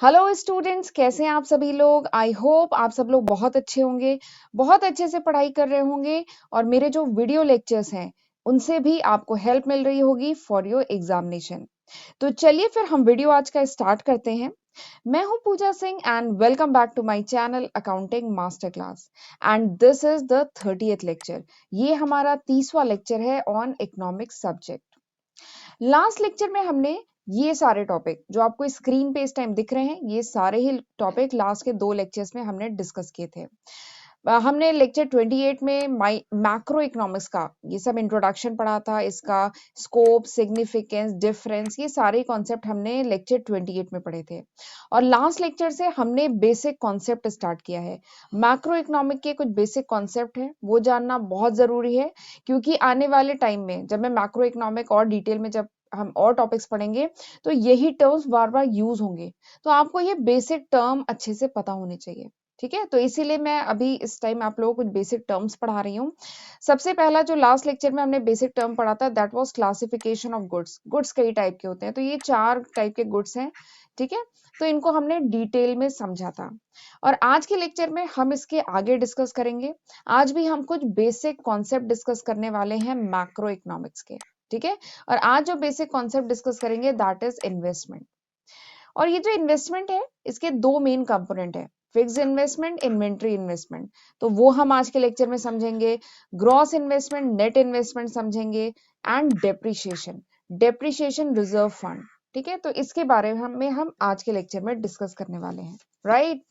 Hello students, कैसे हैं आप सभी लोग। आई होप आप सब लोग बहुत अच्छे होंगे, बहुत अच्छे से पढ़ाई कर रहे होंगे और मेरे जो वीडियो लेक्चर्स हैं उनसे भी आपको हेल्प मिल रही होगी फॉर योर एग्जामिनेशन। तो चलिए फिर हम वीडियो आज का स्टार्ट करते हैं। मैं हूं Pooja Singh and welcome back to my channel accounting master class and this is the 30th lecture. ये हमारा 30वां लेक्चर है on economics subject. Last lecture में हमने ये सारे टॉपिक जो आपको स्क्रीन पे इस टाइम दिख रहे हैं, ये सारे ही टॉपिक लास्ट के 2 लेक्चर्स में हमने डिस्कस किए थे। हमने लेक्चर 28 में मैक्रो इकोनॉमिक्स का ये सब इंट्रोडक्शन पढ़ा था, इसका स्कोप, सिग्निफिकेंस, डिफरेंस, ये सारे कॉन्सेप्ट हमने लेक्चर 28 में पढ़े थे। और लास्ट लेक्चर से हमने बेसिक कॉन्सेप्ट स्टार्ट किया है। मैक्रो इकोनॉमिक के कुछ बेसिक कॉन्सेप्ट हैं, वो जानना बहुत जरूरी है, क्योंकि आने वाले टाइम में जब मैं मैक्रो इकोनॉमिक और डिटेल में जब हम और टॉपिक्स पढ़ेंगे तो यही टर्म्स बार बार यूज होंगे। तो आपको ये बेसिक टर्म अच्छे से पता होने चाहिए। ठीक है, तो इसीलिए मैं अभी इस टाइम आप लोगों को कुछ बेसिक टर्म्स पढ़ा रही हूँ। सबसे पहला जो लास्ट लेक्चर में हमने बेसिक टर्म पढ़ा था that was classification of goods. Goods कई टाइप के होते हैं, तो ये 4 टाइप के गुड्स हैं। ठीक है, तो इनको हमने डिटेल में समझा था और आज के लेक्चर में हम इसके आगे डिस्कस करेंगे। आज भी हम कुछ बेसिक कॉन्सेप्ट डिस्कस करने वाले हैं मैक्रो इकोनॉमिक्स के। ठीक है, और आज जो बेसिक कॉन्सेप्ट डिस्कस करेंगे दैट इज इन्वेस्टमेंट। और ये जो इन्वेस्टमेंट है इसके 2 मेन कंपोनेंट है, फिक्स इन्वेस्टमेंट, इन्वेंट्री इन्वेस्टमेंट। तो वो हम आज के लेक्चर में समझेंगे। ग्रॉस इन्वेस्टमेंट, नेट इन्वेस्टमेंट समझेंगे and depreciation, depreciation reserve fund. ठीक है, तो इसके बारे में हम आज के लेक्चर में डिस्कस करने वाले हैं, राइट।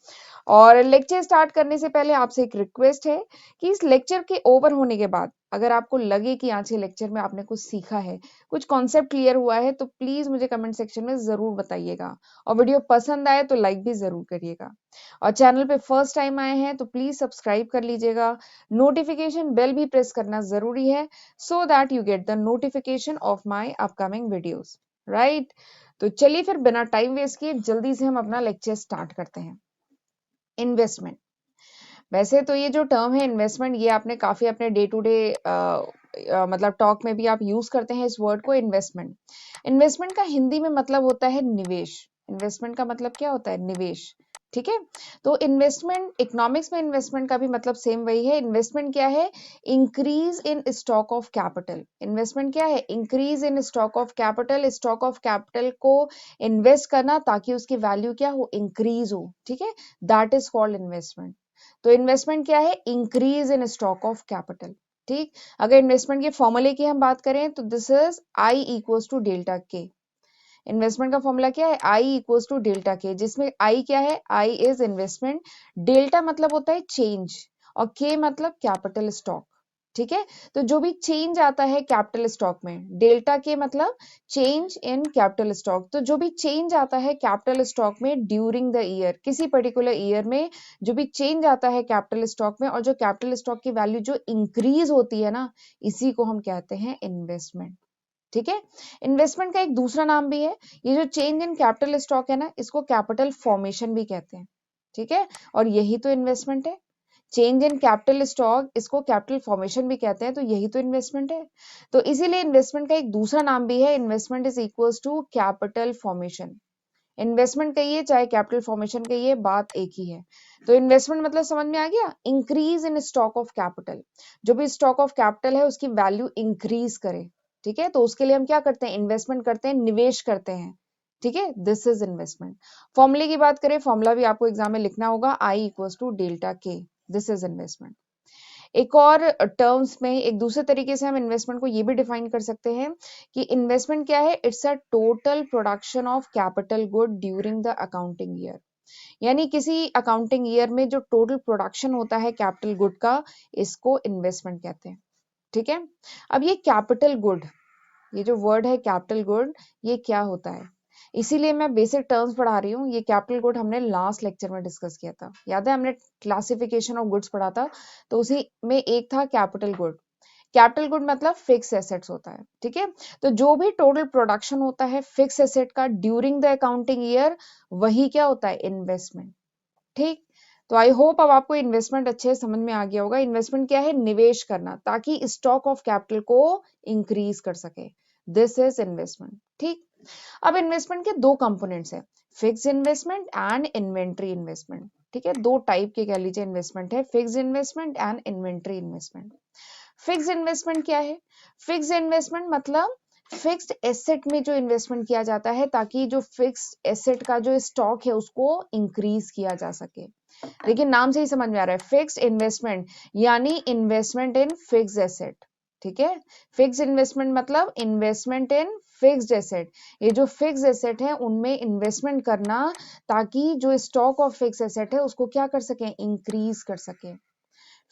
और लेक्चर स्टार्ट करने से पहले आपसे एक रिक्वेस्ट है कि इस लेक्चर के ओवर होने के बाद अगर आपको लगे कि आज के लेक्चर में आपने कुछ सीखा है, कुछ कॉन्सेप्ट क्लियर हुआ है, तो प्लीज मुझे कमेंट सेक्शन में जरूर बताइएगा। और वीडियो पसंद आए तो लाइक भी जरूर करिएगा। और चैनल पे फर्स्ट टाइम आए हैं तो प्लीज सब्सक्राइब कर लीजिएगा। नोटिफिकेशन बेल भी प्रेस करना जरूरी है so that you get the notification of my upcoming videos, right. तो चलिए फिर बिना टाइम वेस्ट किए जल्दी से हम अपना लेक्चर स्टार्ट करते हैं। इन्वेस्टमेंट, वैसे तो ये जो टर्म है इन्वेस्टमेंट, ये आपने काफी अपने डे टू डे मतलब टॉक में भी आप यूज करते हैं इस वर्ड को, इन्वेस्टमेंट। इन्वेस्टमेंट का हिंदी में मतलब होता है निवेश। इन्वेस्टमेंट का मतलब क्या होता है? निवेश। ठीक है, तो इन्वेस्टमेंट, इकोनॉमिक्स में इन्वेस्टमेंट का भी मतलब सेम वही है। इन्वेस्टमेंट क्या है? Increase in stock of capital. Investment क्या है? Increase in stock of capital. Stock of capital को इन्वेस्ट करना ताकि उसकी वैल्यू क्या हो? इंक्रीज हो। ठीक है, दैट इज कॉल्ड इन्वेस्टमेंट। तो इन्वेस्टमेंट क्या है? Increase in stock of capital. ठीक, अगर इन्वेस्टमेंट के फॉर्मूले की हम बात करें तो this is I equals to delta K. Investment का फॉर्मूला क्या है? आई इक्वल्स टू डेल्टा के, जिसमें आई क्या है? आई इज इन्वेस्टमेंट, डेल्टा मतलब होता है चेंज और के मतलब कैपिटल स्टॉक। ठीक है, तो जो भी चेंज आता है कैपिटल स्टॉक में, डेल्टा के मतलब चेंज इन कैपिटल स्टॉक। तो जो भी चेंज आता है कैपिटल स्टॉक में ड्यूरिंग द ईयर, किसी पर्टिकुलर ईयर में जो भी चेंज आता है कैपिटल स्टॉक में और जो कैपिटल स्टॉक की वैल्यू जो इंक्रीज होती है ना, इसी को हम कहते हैं इन्वेस्टमेंट। ठीक है, इन्वेस्टमेंट का एक दूसरा नाम भी है, ये जो चेंज इन कैपिटल स्टॉक है ना, इसको कैपिटल फॉर्मेशन भी कहते हैं। ठीक है, और यही तो इन्वेस्टमेंट है। चेंज इन कैपिटल स्टॉक, इसको कैपिटल फॉर्मेशन भी कहते हैं, तो यही तो इन्वेस्टमेंट है। तो इसीलिए इन्वेस्टमेंट का एक दूसरा नाम भी है, investment is equals to capital formation. Investment कहिए चाहे कैपिटल फॉर्मेशन कहिए, बात एक ही है। तो इन्वेस्टमेंट मतलब समझ में आ गया? Increase in stock of capital, जो भी स्टॉक ऑफ कैपिटल है उसकी वैल्यू इंक्रीज करे। ठीक है, तो उसके लिए हम क्या करते हैं? इन्वेस्टमेंट करते हैं, निवेश करते हैं। ठीक है, दिस इज इन्वेस्टमेंट। फॉर्मूले की बात करें, फॉर्मूला भी आपको एग्जाम में लिखना होगा, आई इक्वल्स टू डेल्टा के, दिस इज इन्वेस्टमेंट। एक और टर्म्स में एक दूसरे तरीके से हम इन्वेस्टमेंट को ये भी डिफाइन कर सकते हैं कि इन्वेस्टमेंट क्या है? It's a total production of capital good during the accounting year. यानी किसी अकाउंटिंग ईयर में जो टोटल प्रोडक्शन होता है कैपिटल गुड का, इसको इन्वेस्टमेंट कहते हैं। ठीक है, अब ये कैपिटल गुड, ये जो वर्ड है कैपिटल गुड, ये क्या होता है? इसीलिए मैं बेसिक टर्म्स पढ़ा रही हूँ। ये कैपिटल गुड हमने लास्ट लेक्चर में डिस्कस किया था, याद है? हमने क्लासिफिकेशन ऑफ गुड्स पढ़ा था, तो उसी में एक था कैपिटल गुड। कैपिटल गुड मतलब फिक्स एसेट्स होता है। ठीक है, तो जो भी टोटल प्रोडक्शन होता है फिक्स एसेट का ड्यूरिंग द अकाउंटिंग ईयर, वही क्या होता है? इन्वेस्टमेंट। ठीक, तो आई होप अब आपको इन्वेस्टमेंट अच्छे से समझ में आ गया होगा। इन्वेस्टमेंट क्या है? निवेश करना ताकि स्टॉक ऑफ कैपिटल को इंक्रीज कर सके, दिस इज इन्वेस्टमेंट। ठीक, अब इन्वेस्टमेंट के 2 कंपोनेंट्स हैं, fix investment and inventory investment. ठीक है, दो टाइप के कह लीजिए इन्वेस्टमेंट है, fix investment and inventory investment. Fix investment क्या है? फिक्स इन्वेस्टमेंट मतलब फिक्स्ड एसेट में जो इन्वेस्टमेंट किया जाता है ताकि जो फिक्स्ड एसेट का जो स्टॉक है उसको इंक्रीज किया जा सके। देखिए नाम से ही समझ में आ रहा है, फिक्स्ड इन्वेस्टमेंट यानी इन्वेस्टमेंट इन फिक्स एसेट। ठीक है, फिक्स इन्वेस्टमेंट मतलब इन्वेस्टमेंट इन फिक्स्ड एसेट। ये जो फिक्स एसेट है उनमें इन्वेस्टमेंट करना ताकि जो स्टॉक ऑफ फिक्स एसेट है उसको क्या कर सके, इंक्रीज कर सके।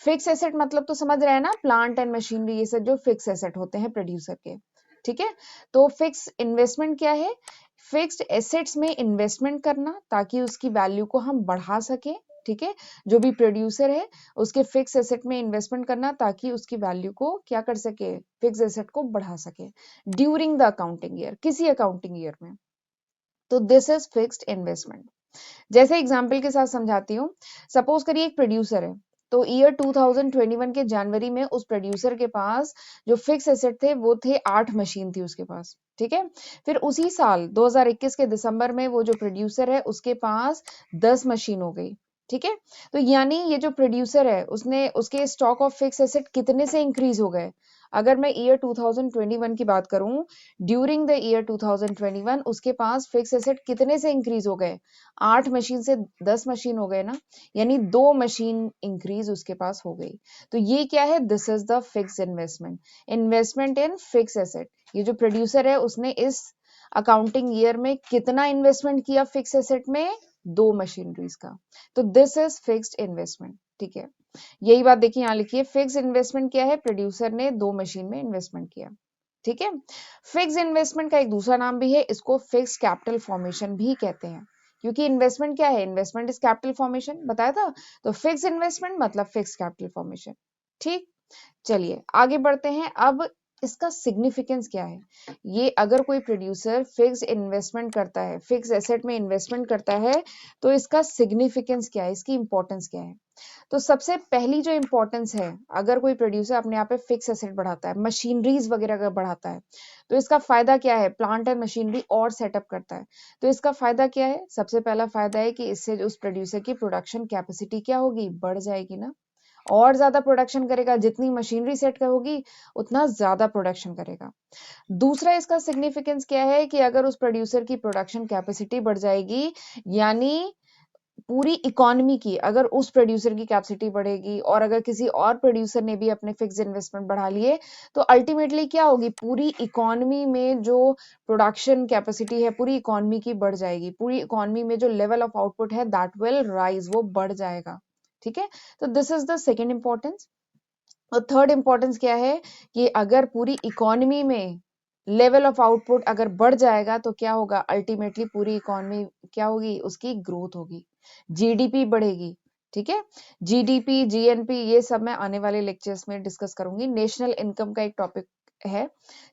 फिक्स एसेट मतलब तो समझ रहे हैं ना, प्लांट एंड मशीनरी, ये सब जो फिक्स एसेट होते हैं प्रोड्यूसर के। ठीक है, तो फिक्स इन्वेस्टमेंट क्या है? फिक्स्ड एसेट्स में इन्वेस्टमेंट करना ताकि उसकी वैल्यू को हम बढ़ा सके। ठीक है, जो भी प्रोड्यूसर है उसके फिक्स एसेट में इन्वेस्टमेंट करना ताकि उसकी वैल्यू को क्या कर सके, फिक्स एसेट को बढ़ा सके ड्यूरिंग द अकाउंटिंग ईयर, किसी अकाउंटिंग ईयर में। तो दिस इज फिक्स्ड इन्वेस्टमेंट। जैसे एग्जाम्पल के साथ समझाती हूँ, सपोज करिए एक प्रोड्यूसर है, तो ईयर 2021 के जनवरी में उस प्रोड्यूसर के पास जो फिक्स एसेट थे वो थे 8 मशीन थी उसके पास। ठीक है, फिर उसी साल 2021 के दिसंबर में वो जो प्रोड्यूसर है उसके पास 10 मशीन हो गई। ठीक है, तो यानी ये जो प्रोड्यूसर है उसने उसके स्टॉक ऑफ फिक्स एसेट कितने से इंक्रीज हो गए? अगर मैं ईयर 2021 की बात करूं, ड्यूरिंग द ईयर 2021 उसके पास फिक्स एसेट कितने से इंक्रीज हो गए? 8 मशीन से 10 मशीन हो गए ना, यानी 2 मशीन इंक्रीज उसके पास हो गई। तो ये क्या है? This is the fix investment, investment in fix asset. ये जो प्रोड्यूसर है उसने इस अकाउंटिंग ईयर में कितना इन्वेस्टमेंट किया फिक्स एसेट में? 2 मशीनरीज का। तो दिस इज फिक्स्ड इन्वेस्टमेंट। ठीक है, यही बात देखिए यहाँ लिखिए, फिक्स इन्वेस्टमेंट क्या है? प्रोड्यूसर ने 2 मशीन में इन्वेस्टमेंट किया। ठीक है, फिक्स इन्वेस्टमेंट का एक दूसरा नाम भी है, इसको फिक्स कैपिटल फॉर्मेशन भी कहते हैं। क्योंकि इन्वेस्टमेंट क्या है? इन्वेस्टमेंट इज कैपिटल फॉर्मेशन, बताया था। तो फिक्स इन्वेस्टमेंट मतलब फिक्स कैपिटल फॉर्मेशन। ठीक, चलिए आगे बढ़ते हैं। अब इसका सिग्निफिकेंस क्या है? ये अगर कोई प्रोड्यूसर फिक्स इन्वेस्टमेंट करता है, फिक्स एसेट में इन्वेस्टमेंट करता है, तो इसका सिग्निफिकेंस क्या है, इसकी इंपॉर्टेंस क्या है? तो सबसे पहली जो इंपॉर्टेंस है, अगर कोई प्रोड्यूसर अपने यहाँ पे फिक्स एसेट बढ़ाता है, मशीनरीज वगैरह अगर बढ़ाता है, तो इसका फायदा क्या है? प्लांट एंड मशीनरी और सेटअप करता है। तो इसका फायदा क्या है? सबसे पहला फायदा है कि इससे उस प्रोड्यूसर की प्रोडक्शन कैपेसिटी क्या होगी? बढ़ जाएगी ना, और ज्यादा प्रोडक्शन करेगा, जितनी मशीनरी सेट होगी उतना ज्यादा प्रोडक्शन करेगा। दूसरा इसका सिग्निफिकेंस क्या है कि अगर उस प्रोड्यूसर की प्रोडक्शन कैपेसिटी बढ़ जाएगी, यानी पूरी इकोनॉमी की अगर उस प्रोड्यूसर की कैपेसिटी बढ़ेगी और अगर किसी और प्रोड्यूसर ने भी अपने फिक्स इन्वेस्टमेंट बढ़ा लिए, तो अल्टीमेटली क्या होगी? पूरी इकोनॉमी में जो प्रोडक्शन कैपेसिटी है पूरी इकोनॉमी की बढ़ जाएगी, पूरी इकोनॉमी में जो लेवल ऑफ आउटपुट है दैट विल राइज, वो बढ़ जाएगा। ठीक है, तो this is the second importance. और थर्ड इंपॉर्टेंस क्या है कि अगर पूरी इकोनॉमी में लेवल ऑफ आउटपुट अगर बढ़ जाएगा तो क्या होगा? अल्टीमेटली पूरी इकोनॉमी क्या होगी? उसकी ग्रोथ होगी, जीडीपी बढ़ेगी। ठीक है, जीडीपी, जीएनपी, ये सब मैं आने वाले लेक्चर्स में डिस्कस करूंगी। नेशनल इनकम का एक टॉपिक है,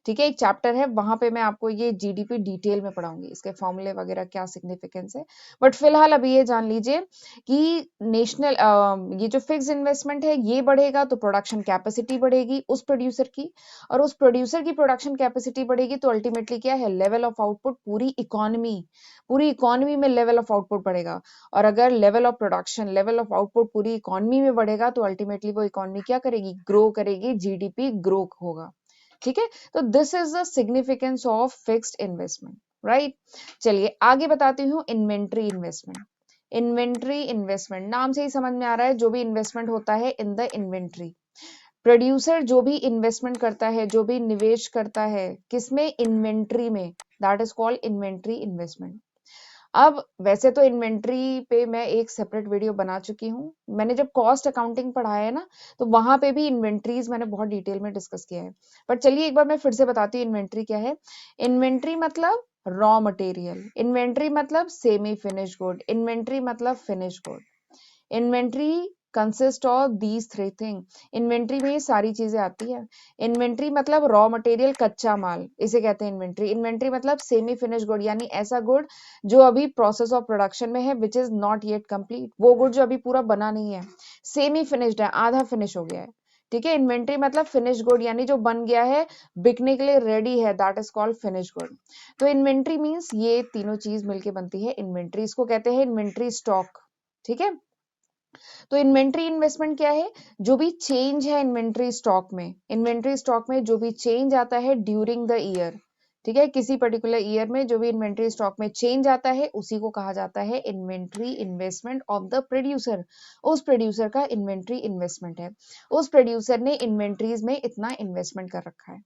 ठीक है, एक चैप्टर है, वहां पे मैं आपको ये जीडीपी डिटेल में पढ़ाऊंगी, इसके फॉर्मूले वगैरह क्या सिग्निफिकेंस है। बट फिलहाल अभी ये जान लीजिए कि नेशनल ये जो फिक्स इन्वेस्टमेंट है ये बढ़ेगा तो प्रोडक्शन कैपेसिटी बढ़ेगी उस प्रोड्यूसर की, और उस प्रोड्यूसर की प्रोडक्शन कैपेसिटी बढ़ेगी तो अल्टीमेटली क्या है? लेवल ऑफ आउटपुट, पूरी इकोनॉमी में लेवल ऑफ आउटपुट बढ़ेगा। और अगर level of production, level of output पूरी इकोनॉमी में बढ़ेगा तो अल्टीमेटली वो इकोनॉमी क्या करेगी? ग्रो करेगी, जीडीपी ग्रो होगा। ठीक है, तो this is the significance of fixed investment, right. चलिए आगे बताती हूँ इन्वेंट्री इन्वेस्टमेंट। इन्वेंट्री इन्वेस्टमेंट नाम से ही समझ में आ रहा है, जो भी इन्वेस्टमेंट होता है इन द इन्वेंट्री। प्रोड्यूसर जो भी इन्वेस्टमेंट करता है, जो भी निवेश करता है, किसमें? इन्वेंट्री में, that is called inventory investment. अब वैसे तो इन्वेंट्री पे मैं एक सेपरेट वीडियो बना चुकी हूँ, मैंने जब कॉस्ट अकाउंटिंग पढ़ाया है ना, तो वहां पे भी इन्वेंट्रीज मैंने बहुत डिटेल में डिस्कस किया है। पर चलिए एक बार मैं फिर से बताती हूँ इन्वेंट्री क्या है। इन्वेंट्री मतलब रॉ मटेरियल, इन्वेंट्री मतलब सेमी फिनिश गुड, इन्वेंट्री मतलब finish good. Inventory consist of these three thing. Inventory में ये सारी चीजें आती है। इन्वेंट्री मतलब रॉ मटेरियल, कच्चा माल, इसे कहते हैं इन्वेंट्री। इन्वेंट्री मतलब सेमी फिनिश गुड, यानी ऐसा गुड जो अभी प्रोसेस ऑफ प्रोडक्शन में है, which is not yet complete, वो गुड जो अभी पूरा बना नहीं है, सेमी फिनिश्ड है, आधा फिनिश हो गया है। ठीक है। इन्वेंट्री मतलब फिनिश गुड, यानी जो बन गया है, बिकने के लिए रेडी है, that is called finish good. तो इन्वेंट्री मींस ये तीनों चीज मिलके बनती है इन्वेंट्री, इसको कहते हैं इन्वेंट्री स्टॉक। ठीक है। तो इन्वेंट्री इन्वेस्टमेंट क्या है? जो भी चेंज है इन्वेंट्री स्टॉक में, इन्वेंट्री स्टॉक में जो भी चेंज आता है ड्यूरिंग द ईयर, ठीक है, किसी पर्टिकुलर ईयर में जो भी इन्वेंट्री स्टॉक में चेंज आता है उसी को कहा जाता है inventory investment of the producer. उस प्रोड्यूसर का इन्वेंट्री इन्वेस्टमेंट है, उस प्रोड्यूसर ने इन्वेंट्रीज में इतना इन्वेस्टमेंट कर रखा है।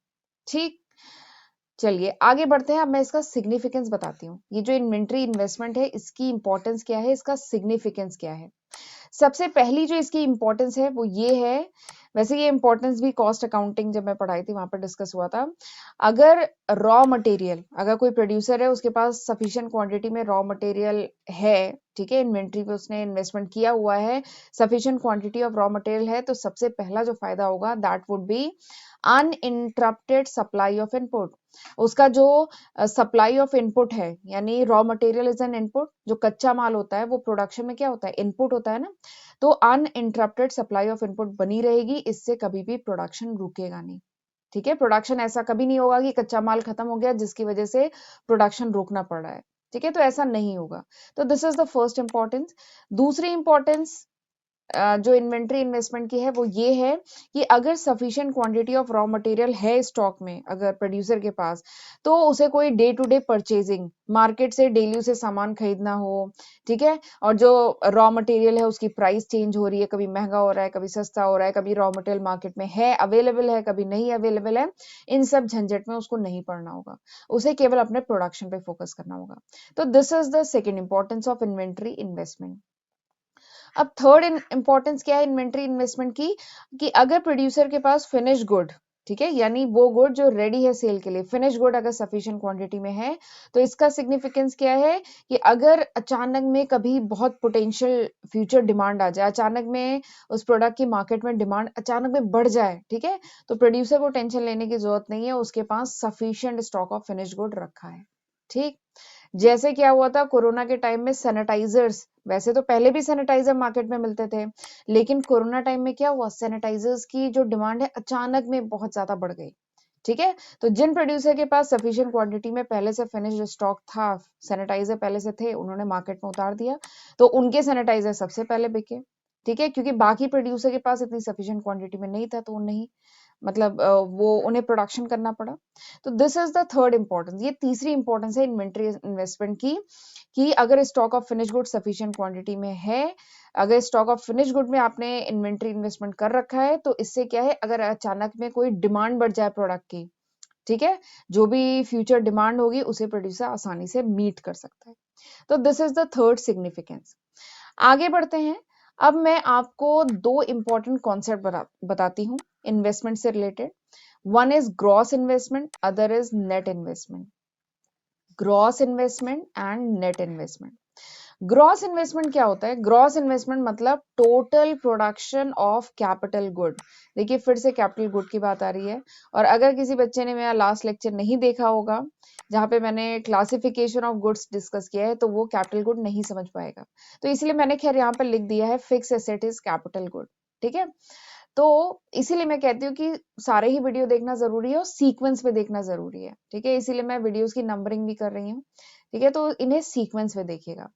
ठीक, चलिए आगे बढ़ते हैं। अब मैं इसका सिग्निफिकेंस बताती हूँ। ये जो इन्वेंट्री इन्वेस्टमेंट है इसकी इंपॉर्टेंस क्या है, इसका सिग्निफिकेंस क्या है। सबसे पहली जो इसकी इंपॉर्टेंस है वो ये है, वैसे ये इंपॉर्टेंस भी कॉस्ट अकाउंटिंग जब मैं पढ़ाई थी वहां पर डिस्कस हुआ था। अगर रॉ मटेरियल, अगर कोई प्रोड्यूसर है उसके पास सफिशिएंट क्वांटिटी में रॉ मटेरियल है, ठीक है, इन्वेंट्री पे उसने इन्वेस्टमेंट किया हुआ है, sufficient quantity of raw material है, तो सबसे पहला जो फायदा होगा that would be uninterrupted supply of input. उसका जो सप्लाई ऑफ इनपुट है, यानी raw material is an input, जो कच्चा माल होता है वो प्रोडक्शन में क्या होता है, इनपुट होता है ना। तो अनइंटरप्टेड सप्लाई ऑफ इनपुट बनी रहेगी, इससे कभी भी प्रोडक्शन रुकेगा नहीं। ठीक है, प्रोडक्शन ऐसा कभी नहीं होगा कि कच्चा माल खत्म हो गया जिसकी वजह से प्रोडक्शन रोकना पड़ रहा है। ठीक है, तो ऐसा नहीं होगा। तो this is the first importance. दूसरी इंपॉर्टेंस जो इन्वेंट्री इन्वेस्टमेंट की है वो ये है कि अगर sufficient quantity of raw material है स्टॉक में, अगर प्रोड्यूसर के पास, तो उसे कोई day to day purchasing, market से डेली उसे सामान खरीदना हो, ठीक है, और जो रॉ मटेरियल है उसकी प्राइस चेंज हो रही है, कभी महंगा हो रहा है, कभी सस्ता हो रहा है, कभी रॉ मटेरियल मार्केट में है अवेलेबल है, कभी नहीं अवेलेबल है, इन सब झंझट में उसको नहीं पड़ना होगा, उसे केवल अपने प्रोडक्शन पे फोकस करना होगा। तो this is the second importance of inventory investment. अब थर्ड इंपॉर्टेंस क्या है इन्वेंट्री इन्वेस्टमेंट की, कि अगर प्रोड्यूसर के पास फिनिश गुड, ठीक है, यानी वो गुड जो रेडी है सेल के लिए, फिनिश गुड अगर सफिशिएंट क्वांटिटी में है, तो इसका सिग्निफिकेंस क्या है कि अगर अचानक में कभी बहुत पोटेंशियल फ्यूचर डिमांड आ जाए, अचानक में उस प्रोडक्ट की मार्केट में डिमांड अचानक में बढ़ जाए, ठीक है, तो प्रोड्यूसर को टेंशन लेने की जरूरत नहीं है, उसके पास sufficient stock of finish good रखा है। ठीक, जैसे क्या हुआ था कोरोना के टाइम में सैनिटाइजर्स, वैसे तो पहले भी सैनिटाइजर मार्केट में मिलते थे, लेकिन कोरोना टाइम में क्या हुआ, सैनिटाइजर्स की जो डिमांड है अचानक में बहुत ज्यादा बढ़ गई। ठीक है, तो जिन प्रोड्यूसर के पास सफिशिएंट क्वांटिटी में पहले से फिनिश्ड स्टॉक था, सैनिटाइजर पहले से थे, उन्होंने मार्केट में उतार दिया, तो उनके सैनिटाइजर सबसे पहले बिके। ठीक है, क्योंकि बाकी प्रोड्यूसर के पास इतनी सफिशिएंट क्वांटिटी में नहीं था, तो वो नहीं, मतलब वो उन्हें प्रोडक्शन करना पड़ा। तो this is the third importance, ये तीसरी इंपॉर्टेंस है इन्वेंट्री इन्वेस्टमेंट की, कि अगर stock of finish good sufficient quantity में है, अगर स्टॉक ऑफ फिनिश गुड में आपने इन्वेंट्री इन्वेस्टमेंट कर रखा है, तो इससे क्या है, अगर अचानक में कोई डिमांड बढ़ जाए प्रोडक्ट की, ठीक है, जो भी फ्यूचर डिमांड होगी उसे प्रोड्यूसर आसानी से मीट कर सकता है। तो this is the third significance. आगे बढ़ते हैं। अब मैं आपको दो इंपॉर्टेंट कॉन्सेप्ट बताती हूँ इन्वेस्टमेंट से related. One is gross investment, other is net investment. Gross investment and net investment. Gross investment क्या होता है? ग्रॉस इन्वेस्टमेंट मतलब total production of capital good. देखिए फिर से कैपिटल गुड की बात आ रही है, और अगर किसी बच्चे ने मेरा लास्ट लेक्चर नहीं देखा होगा जहां पे मैंने क्लासिफिकेशन ऑफ गुड्स डिस्कस किया है, तो वो कैपिटल गुड नहीं समझ पाएगा, तो इसलिए मैंने खैर यहाँ पर लिख दिया है fix asset is capital good. ठीक है, तो इसीलिए मैं कहती हूँ कि सारे ही वीडियो देखना जरूरी है और सीक्वेंस में देखना जरूरी है। ठीक है, इसीलिए मैं वीडियोस की नंबरिंग भी कर रही हूँ। ठीक है, तो इन्हें सीक्वेंस में देखिएगा।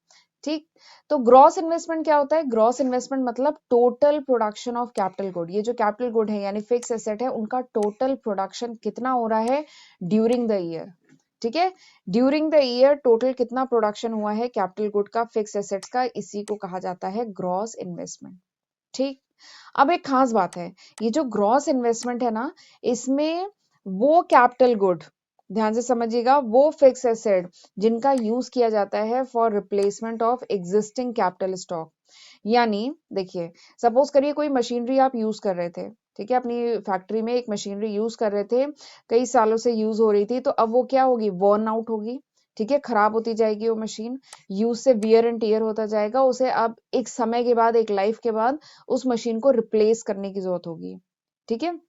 ठीक, तो ग्रॉस इन्वेस्टमेंट क्या होता है? ग्रॉस इन्वेस्टमेंट मतलब total production of capital good. ये जो कैपिटल गुड है यानी फिक्स एसेट है, उनका टोटल प्रोडक्शन कितना हो रहा है ड्यूरिंग द ईयर। ठीक है, ड्यूरिंग द ईयर टोटल कितना प्रोडक्शन हुआ है कैपिटल गुड का, फिक्स एसेट्स का, इसी को कहा जाता है ग्रॉस इन्वेस्टमेंट। ठीक, अब एक खास बात है, ये जो ग्रॉस इन्वेस्टमेंट है ना, इसमें वो कैपिटल गुड, ध्यान से समझिएगा, वो फिक्स एसेट जिनका यूज किया जाता है for replacement of existing capital stock. यानी देखिए, सपोज करिए कोई मशीनरी आप यूज कर रहे थे, ठीक है, अपनी फैक्ट्री में एक मशीनरी यूज कर रहे थे, कई सालों से यूज हो रही थी, तो अब वो क्या होगी, वर्न आउट होगी। ठीक है, खराब होती जाएगी वो मशीन, यूज से वियर एंड टीयर होता जाएगा, उसे अब एक समय के बाद, एक लाइफ के बाद उस मशीन को रिप्लेस करने की जरूरत होगी। ठीक है,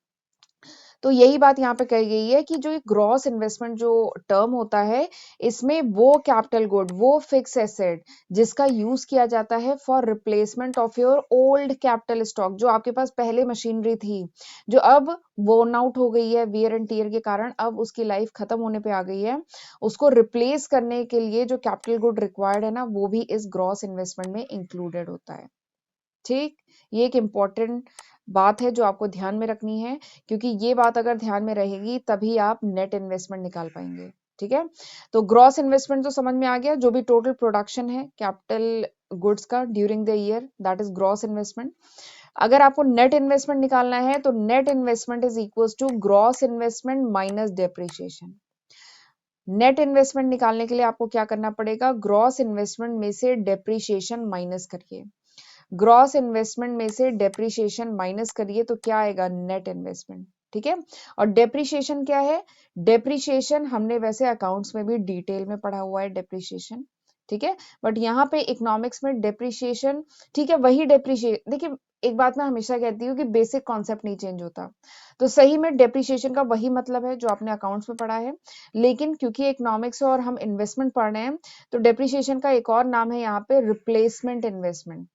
तो यही बात यहाँ पे कही गई है कि जो ग्रॉस इन्वेस्टमेंट जो टर्म होता है, इसमें वो कैपिटल गुड, वो फिक्स एसेट जिसका यूज किया जाता है for replacement of your old capital stock, जो आपके पास पहले मशीनरी थी, जो अब वर्न आउट हो गई है वियर एंड टीयर के कारण, अब उसकी लाइफ खत्म होने पे आ गई है, उसको रिप्लेस करने के लिए जो कैपिटल गुड रिक्वायर्ड है ना, वो भी इस ग्रॉस इन्वेस्टमेंट में इंक्लूडेड होता है। ठीक, ये एक इम्पॉर्टेंट बात है जो आपको ध्यान में रखनी है, क्योंकि ये बात अगर ध्यान में रहेगी तभी आप नेट इन्वेस्टमेंट निकाल पाएंगे। ठीक है, तो ग्रॉस इन्वेस्टमेंट तो समझ में आ गया, जो भी टोटल प्रोडक्शन है कैपिटल गुड्स का during the year, that is gross investment. अगर आपको नेट इन्वेस्टमेंट निकालना है तो net investment is equals to gross investment minus depreciation. Net investment निकालने के लिए आपको क्या करना पड़ेगा, ग्रॉस इन्वेस्टमेंट में से डेप्रिसिएशन माइनस करिए, ग्रॉस इन्वेस्टमेंट में से डेप्रिसिएशन माइनस करिए तो क्या आएगा, नेट इन्वेस्टमेंट। ठीक है, और डेप्रिसिएशन क्या है, डेप्रिसिएशन हमने वैसे अकाउंट्स में भी डिटेल में पढ़ा हुआ है डेप्रिसिएशन। ठीक है, बट यहाँ पे इकोनॉमिक्स में डेप्रिसिएशन, ठीक है, वही डेप्रिसिएशन, देखिए एक बात मैं हमेशा कहती हूँ कि बेसिक कॉन्सेप्ट नहीं चेंज होता, तो सही में डेप्रिसिएशन का वही मतलब है जो आपने अकाउंट्स में पढ़ा है, लेकिन क्योंकि इकोनॉमिक्स और हम इन्वेस्टमेंट पढ़ रहे हैं, तो डेप्रिसिएशन का एक और नाम है यहाँ पे रिप्लेसमेंट इन्वेस्टमेंट।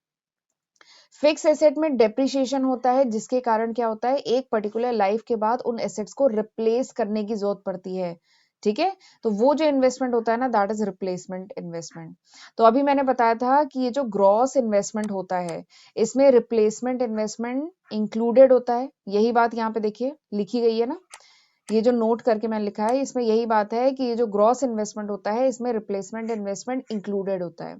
फिक्स एसेट में डेप्रिसिएशन होता है, जिसके कारण क्या होता है, एक पर्टिकुलर लाइफ के बाद उन एसेट्स को रिप्लेस करने की जरूरत पड़ती है। ठीक है, तो वो जो इन्वेस्टमेंट होता है ना, दैट इज रिप्लेसमेंट इन्वेस्टमेंट। तो अभी मैंने बताया था कि ये जो ग्रॉस इन्वेस्टमेंट होता है, इसमें रिप्लेसमेंट इन्वेस्टमेंट इंक्लूडेड होता है, यही बात यहाँ पे देखिए लिखी गई है ना, ये जो नोट करके मैंने लिखा है इसमें यही बात है कि ये जो ग्रॉस इन्वेस्टमेंट होता है, इसमें रिप्लेसमेंट इन्वेस्टमेंट इंक्लूडेड होता है।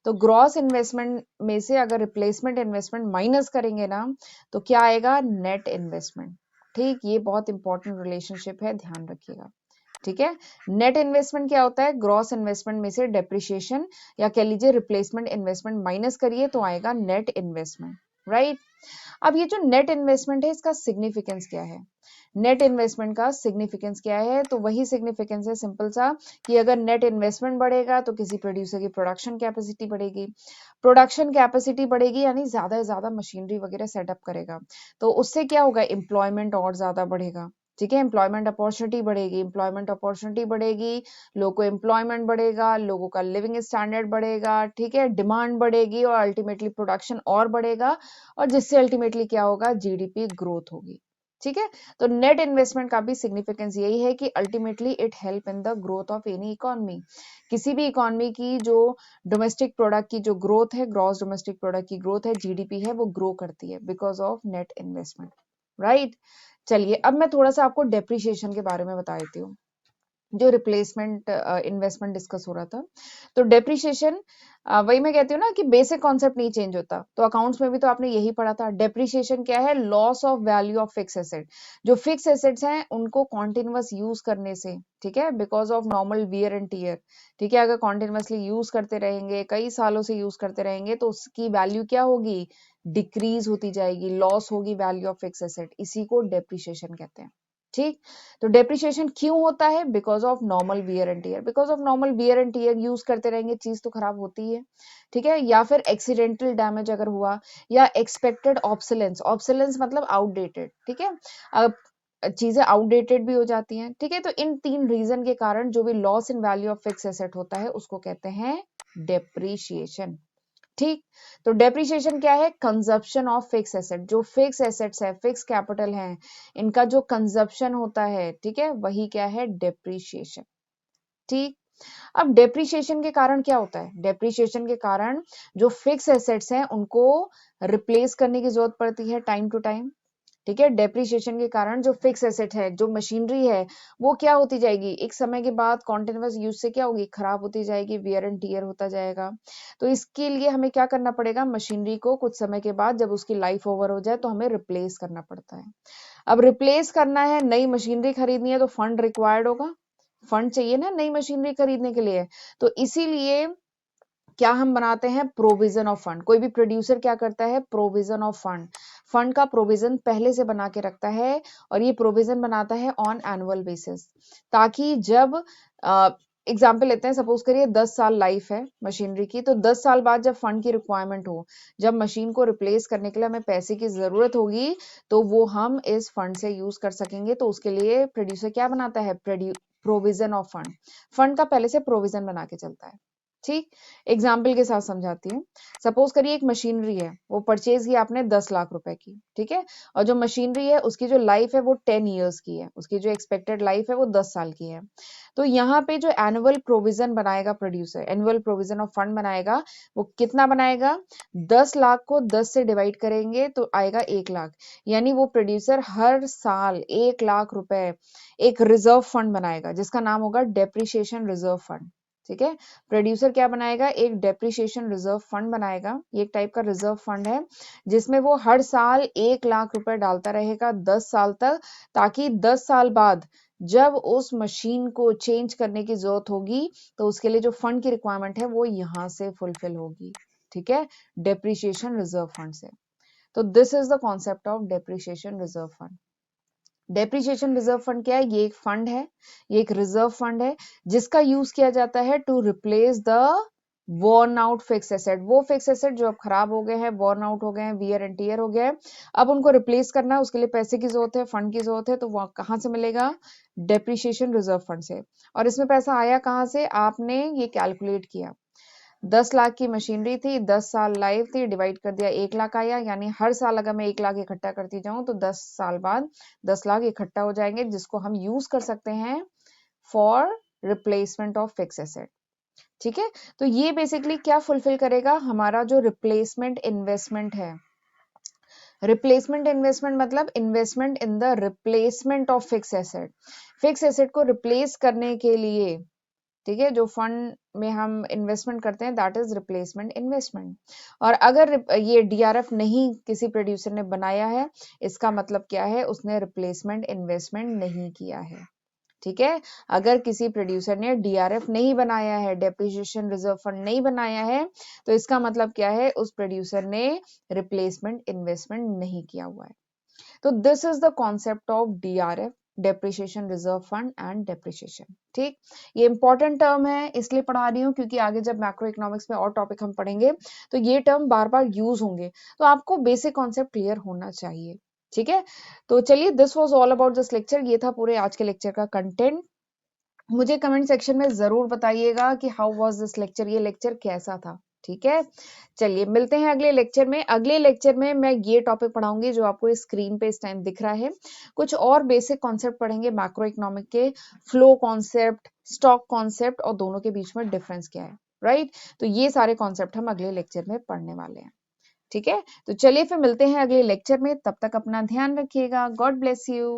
तो ग्रॉस इन्वेस्टमेंट में से अगर रिप्लेसमेंट इन्वेस्टमेंट माइनस करेंगे ना, तो क्या आएगा, नेट इन्वेस्टमेंट। ठीक, ये बहुत इंपॉर्टेंट रिलेशनशिप है, ध्यान रखिएगा। ठीक है, नेट इन्वेस्टमेंट क्या होता है, ग्रॉस इन्वेस्टमेंट में से डेप्रिसिएशन या कह लीजिए रिप्लेसमेंट इन्वेस्टमेंट माइनस करिए तो आएगा नेट इन्वेस्टमेंट, राइट। अब ये जो नेट इन्वेस्टमेंट है, इसका सिग्निफिकेंस क्या है, नेट इन्वेस्टमेंट का सिग्निफिकेंस क्या है, तो वही सिग्निफिकेंस है सिंपल सा, कि अगर नेट इन्वेस्टमेंट बढ़ेगा तो किसी प्रोड्यूसर की प्रोडक्शन कैपेसिटी बढ़ेगी, प्रोडक्शन कैपेसिटी बढ़ेगी यानी ज्यादा से ज्यादा मशीनरी वगैरह सेटअप करेगा, तो उससे क्या होगा, एम्प्लॉयमेंट और ज्यादा बढ़ेगा। ठीक है, एम्प्लॉयमेंट अपॉर्चुनिटी बढ़ेगी, एम्प्लॉयमेंट अपॉर्चुनिटी बढ़ेगी, लोगों को एम्प्लॉयमेंट बढ़ेगा, लोगों का लिविंग स्टैंडर्ड बढ़ेगा, ठीक है, डिमांड बढ़ेगी और अल्टीमेटली प्रोडक्शन और बढ़ेगा, और जिससे अल्टीमेटली क्या होगा, जीडीपी ग्रोथ होगी। ठीक है, तो नेट इन्वेस्टमेंट का भी सिग्निफिकेंस यही है कि ultimately it help in the growth of any economy, किसी भी इकोनॉमी की जो डोमेस्टिक प्रोडक्ट की जो ग्रोथ है, ग्रॉस डोमेस्टिक प्रोडक्ट की ग्रोथ है, जीडीपी है, वो ग्रो करती है because of net investment, right. चलिए अब मैं थोड़ा सा आपको डेप्रिसिएशन के बारे में बता देती हूँ, जो रिप्लेसमेंट इन्वेस्टमेंट डिस्कस हो रहा था। तो डेप्रिसिएशन, वही मैं कहती हूँ ना कि बेसिक कॉन्सेप्ट नहीं चेंज होता, तो अकाउंट्स में भी तो आपने यही पढ़ा था, डेप्रिसिएशन क्या है, loss of value of fix asset, जो फिक्स एसेट्स हैं उनको कॉन्टिन्यूअस यूज करने से, ठीक है, because of normal wear and tear. ठीक है, अगर कॉन्टिन्यूअसली यूज करते रहेंगे, कई सालों से यूज करते रहेंगे, तो उसकी वैल्यू क्या होगी, डिक्रीज होती जाएगी, लॉस होगी वैल्यू ऑफ फिक्स एसेट, इसी को डेप्रिसिएशन कहते हैं। ठीक, तो डेप्रिसिएशन क्यों होता है, because of normal wear and tear, because of normal wear and tear, use करते रहेंगे चीज तो खराब होती है। ठीक है, या फिर एक्सीडेंटल डैमेज अगर हुआ, या एक्सपेक्टेड ऑब्सोलेंस, ऑब्सोलेंस मतलब आउटडेटेड, ठीक है, अब चीजें आउटडेटेड भी हो जाती हैं। ठीक है, तो इन तीन रीजन के कारण जो भी loss in value of fix asset होता है, उसको कहते हैं डेप्रिसिएशन। ठीक, तो डेप्रिसिएशन क्या है, कंजप्शन ऑफ फिक्स एसेट, जो फिक्स एसेट्स है, फिक्स कैपिटल है, इनका जो कंजप्शन होता है, ठीक है, वही क्या है, डेप्रिसिएशन। ठीक, अब डेप्रिसिएशन के कारण क्या होता है, डेप्रिसिएशन के कारण जो फिक्स एसेट्स हैं उनको रिप्लेस करने की जरूरत पड़ती है टाइम टू टाइम। ठीक है, डेप्रिसिएशन के कारण जो फिक्स एसेट है, जो मशीनरी है, वो क्या होती जाएगी, एक समय के बाद कॉन्टिन्यूअस यूज से क्या होगी, खराब होती जाएगी, वियर एंड टीयर होता जाएगा। तो इसके लिए हमें क्या करना पड़ेगा, मशीनरी को कुछ समय के बाद जब उसकी लाइफ ओवर हो जाए तो हमें रिप्लेस करना पड़ता है। अब रिप्लेस करना है, नई मशीनरी खरीदनी है, तो फंड रिक्वायर्ड होगा, फंड चाहिए ना नई मशीनरी खरीदने के लिए, तो इसीलिए क्या हम बनाते हैं, प्रोविजन ऑफ फंड, कोई भी प्रोड्यूसर क्या करता है, प्रोविजन ऑफ फंड, फंड का प्रोविजन पहले से बना के रखता है, और ये प्रोविजन बनाता है ऑन एनुअल बेसिस, ताकि जब एग्जाम्पल लेते हैं, सपोज करिए 10 साल लाइफ है मशीनरी की, तो 10 साल बाद जब फंड की रिक्वायरमेंट हो, जब मशीन को रिप्लेस करने के लिए हमें पैसे की जरूरत होगी, तो वो हम इस फंड से यूज कर सकेंगे। तो उसके लिए प्रोड्यूसर क्या बनाता है, प्रोविजन ऑफ फंड, फंड का पहले से प्रोविजन बना के चलता है। ठीक, एग्जाम्पल के साथ समझाती हूँ। सपोज करिए एक मशीनरी है, वो परचेज की आपने 10 लाख रुपए की, ठीक है, और जो मशीनरी है उसकी जो लाइफ है वो 10 ईयर्स की है, उसकी जो एक्सपेक्टेड लाइफ है वो 10 साल की है। तो यहाँ पे जो एनुअल प्रोविजन बनाएगा producer, annual provision of fund बनाएगा, वो कितना बनाएगा, 10 लाख को 10 से डिवाइड करेंगे तो आएगा 1 लाख। यानी वो प्रोड्यूसर हर साल 1 लाख रुपए एक रिजर्व फंड बनाएगा, जिसका नाम होगा डेप्रिसिएशन रिजर्व फंड। ठीक है, प्रोड्यूसर क्या बनाएगा, एक डेप्रिसिएशन रिजर्व फंड बनाएगा। ये एक टाइप का रिजर्व फंड है, जिसमें वो हर साल 1 लाख रुपए डालता रहेगा 10 साल तक, ताकि 10 साल बाद जब उस मशीन को चेंज करने की जरूरत होगी, तो उसके लिए जो फंड की रिक्वायरमेंट है वो यहाँ से फुलफिल होगी। ठीक है, डेप्रिसिएशन रिजर्व फंड से। तो this is the concept of depreciation reserve fund. Depreciation reserve fund क्या है, ये एक फंड है, ये एक रिजर्व फंड है, जिसका यूज किया जाता है to replace the worn out fix asset. वो फिक्स एसेट जो अब खराब हो गए हैं, वर्न आउट हो गए हैं, वियर एंड टियर हो गया है, अब उनको रिप्लेस करना है, उसके लिए पैसे की जरूरत है, फंड की जरूरत है। तो वो कहाँ से मिलेगा, डेप्रिसिएशन रिजर्व फंड से। और इसमें पैसा आया कहाँ से, आपने ये कैलकुलेट किया, 10 लाख की मशीनरी थी, 10 साल लाइफ थी, डिवाइड कर दिया, 1 लाख आया। यानी हर साल अगर मैं 1 लाख इकट्ठा करती जाऊं तो 10 साल बाद 10 लाख इकट्ठा हो जाएंगे, जिसको हम यूज कर सकते हैं for replacement of fix asset. ठीक है, तो ये बेसिकली क्या फुलफिल करेगा, हमारा जो रिप्लेसमेंट इन्वेस्टमेंट है। रिप्लेसमेंट इन्वेस्टमेंट मतलब investment in the replacement of fix asset, fix asset को रिप्लेस करने के लिए। ठीक है, जो फंड में हम इन्वेस्टमेंट करते हैं दैट इज रिप्लेसमेंट इन्वेस्टमेंट। और अगर ये डीआरएफ नहीं किसी प्रोड्यूसर ने बनाया है, इसका मतलब क्या है, उसने रिप्लेसमेंट इन्वेस्टमेंट नहीं किया है। ठीक है, अगर किसी प्रोड्यूसर ने डीआरएफ नहीं बनाया है, डेप्रिसिएशन रिजर्व फंड नहीं बनाया है, तो इसका मतलब क्या है, उस प्रोड्यूसर ने रिप्लेसमेंट इन्वेस्टमेंट नहीं किया हुआ है। तो this is the concept of DRF, depreciation reserve fund and depreciation. ठीक, ये इंपॉर्टेंट टर्म है, इसलिए पढ़ा रही हूँ क्योंकि आगे जब मैक्रो इकोनॉमिक्स में और टॉपिक हम पढ़ेंगे तो ये टर्म बार बार यूज होंगे, तो आपको बेसिक कॉन्सेप्ट क्लियर होना चाहिए। ठीक है, तो चलिए, this was all about this lecture, ये था पूरे आज के लेक्चर का कंटेंट। मुझे कमेंट सेक्शन में जरूर बताइएगा कि हाउ वाज दिस लेक्चर, ये लेक्चर कैसा था। ठीक है, चलिए मिलते हैं अगले लेक्चर में। अगले लेक्चर में मैं ये टॉपिक पढ़ाऊंगी जो आपको स्क्रीन पे इस टाइम दिख रहा है। कुछ और बेसिक कॉन्सेप्ट पढ़ेंगे मैक्रो इकोनॉमिक के, फ्लो कॉन्सेप्ट, स्टॉक कॉन्सेप्ट, और दोनों के बीच में डिफरेंस क्या है, राइट। तो ये सारे कॉन्सेप्ट हम अगले लेक्चर में पढ़ने वाले हैं। ठीक है, तो चलिए फिर मिलते हैं अगले लेक्चर में, तब तक अपना ध्यान रखिएगा। God bless you.